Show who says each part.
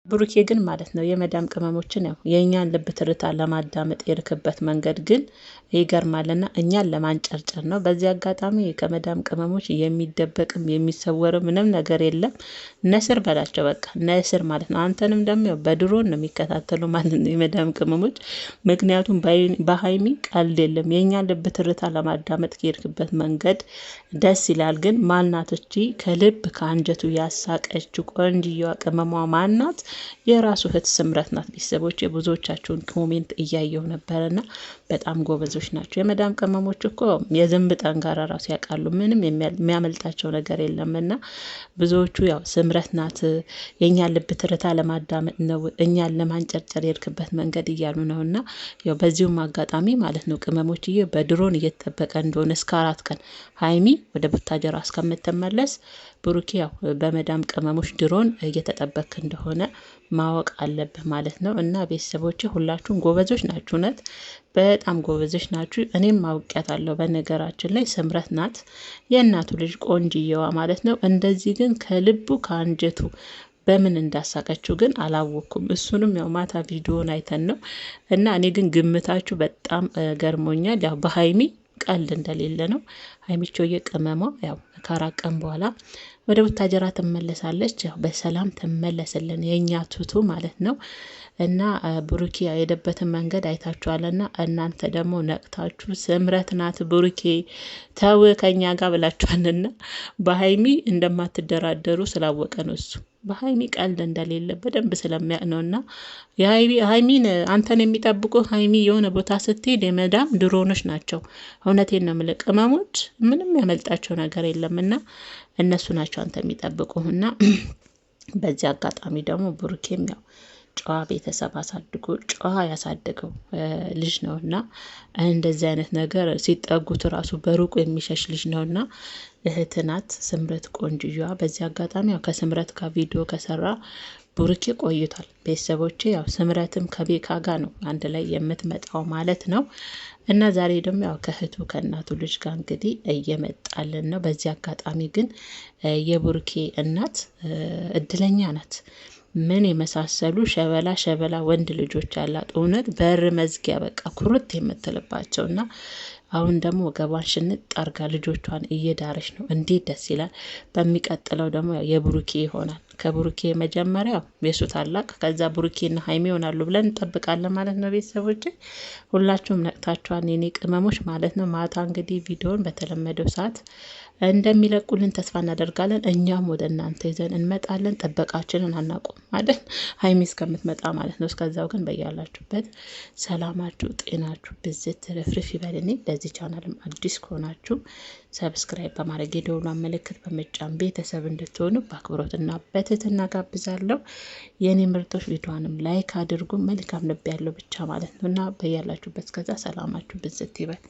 Speaker 1: ብሩኬ ግን ማለት ነው የመዳም ቅመሞችን ያው የእኛን ልብ ትርታ ለማዳመጥ የርክበት መንገድ ግን ይገርማልና እኛን ለማንጨርጨር ነው። በዚህ አጋጣሚ ከመዳም ቅመሞች የሚደበቅም የሚሰወርም ምንም ነገር የለም። ነስር በላቸው በቃ ነስር ማለት ነው። አንተንም ደግሞ በድሮን ነው የሚከታተሉ ማለት ነው የመዳም ቅመሞች። ምክንያቱም በሀይሚ ቀልድ የለም። የእኛን ልብ ትርታ ለማዳመጥ ከሄድክበት መንገድ ደስ ይላል። ግን ማናት እቺ ከልብ ከአንጀቱ ያሳቀችው ቆንጅየዋ ቅመሟ ማናት? የራሱ እህት ስምረት ናት። ቤተሰቦች የብዙዎቻችሁን ኮሜንት እያየው ነበርና በጣም ጎበዞች ናቸው። የመዳም ቅመሞች እኮ የዝንብ ጠንጋራ ራሱ ያውቃሉ። ምንም የሚያመልጣቸው ነገር የለምና ብዙዎቹ ያው ስምረት ናት የእኛን ልብ ትርታ ለማዳመጥ ነው እኛን ለማንጨርጨር የሄድክበት መንገድ እያሉ ነውና ያው በዚሁም አጋጣሚ ማለት ነው ቅመሞችዬ በድሮን እየተጠበቀ እንደሆነ እስከ 4 ቀን ሀይሚ ወደ ቡታጀራ እስከምትመለስ ብሩኬ ያው በመዳም ቅመሞች ድሮን እየተጠበቅ እንደሆነ ማወቅ አለብህ ማለት ነው። እና ቤተሰቦቼ ሁላችሁም ጎበዞች ናችሁ። እውነት በጣም ጎበዞች ናችሁ። እኔም አውቄያታለሁ። በነገራችን ላይ ስምረት ናት የእናቱ ልጅ ቆንጅየዋ ማለት ነው። እንደዚህ ግን ከልቡ ከአንጀቱ በምን እንዳሳቀችው ግን አላወቅኩም። እሱንም ያው ማታ ቪዲዮን አይተን ነው እና እኔ ግን ግምታችሁ በጣም ገርሞኛል። ያው በሀይሚ ቀልድ እንደሌለ ነው። ሀይሚቾዬ ቅመሟ ያው ከ4 ቀን በኋላ ወደ ቡታጀራ ትመለሳለች። ያው በሰላም ትመለስልን የእኛ ቱቱ ማለት ነው። እና ብሩኬ የሄደበትን መንገድ አይታችኋልና እናንተ ደግሞ ነቅታችሁ ስምረት ናት ብሩኬ ተው ከኛ ጋር ብላችኋልና በሀይሚ እንደማትደራደሩ ስላወቀ ነው እሱ በሀይሚ ቀልድ እንደሌለ በደንብ ስለሚያውቅ ነውና የሀይሚን አንተን የሚጠብቁ ሀይሚ የሆነ ቦታ ስትሄድ የመዳም ድሮኖች ናቸው። እውነቴን ነው የምልህ ቅመሞች ምንም ያመልጣቸው ነገር የለምና እነሱ ናቸው አንተ የሚጠብቁህና በዚህ አጋጣሚ ደግሞ ብሩኬም ያው ጨዋ ቤተሰብ አሳድጎ ጨዋ ያሳደገው ልጅ ነውና እንደዚህ አይነት ነገር ሲጠጉት ራሱ በሩቁ የሚሸሽ ልጅ ነውና እህት ናት ስምረት ቆንጅዬዋ። በዚህ አጋጣሚ ያው ከስምረት ጋር ቪዲዮ ከሰራ ብሩኬ ቆይቷል። ቤተሰቦቼ ያው ስምረትም ከቤካ ጋር ነው አንድ ላይ የምትመጣው ማለት ነው። እና ዛሬ ደግሞ ያው ከእህቱ ከእናቱ ልጅ ጋር እንግዲህ እየመጣልን ነው። በዚህ አጋጣሚ ግን የብሩኬ እናት እድለኛ ናት። ምን የመሳሰሉ ሸበላ ወንድ ልጆች ያላት እውነት በር መዝጊያ በቃ ኩርት የምትልባቸውና አሁን ደግሞ ወገቧን ሽንጥ አርጋ ልጆቿን እየዳረች ነው። እንዴት ደስ ይላል። በሚቀጥለው ደግሞ የብሩኬ ይሆናል። ከብሩኬ መጀመሪያው የሱ ታላቅ ከዛ ብሩኬና ሀይሚ ይሆናሉ ብለን እንጠብቃለን ማለት ነው። ቤተሰቦች ሁላችሁም ነቅታችኋል የኔ ቅመሞች ማለት ነው። ማታ እንግዲህ ቪዲዮን በተለመደው ሰዓት እንደሚለቁልን ተስፋ እናደርጋለን። እኛም ወደ እናንተ ይዘን እንመጣለን። ጥበቃችንን አናቆም ማለት ሀይሚ እስከምትመጣ ማለት ነው። እስከዛው ግን በያላችሁበት ሰላማችሁ ጤናችሁ ብዝት ትርፍርፍ ይበልኝ። ለዚህ ቻናልም አዲስ ከሆናችሁ ሰብስክራይብ በማድረግ የደወሉን ምልክት በመጫን ቤተሰብ እንድትሆኑ በአክብሮትና በትህትና ጋብዛለሁ። የኔ ምርጦች ቪዲዮንም ላይክ አድርጉ። መልካም ልብ ያለው ብቻ ማለት ነውና በያላችሁበት እስከዛ ሰላማችሁ ብዝት ይበል።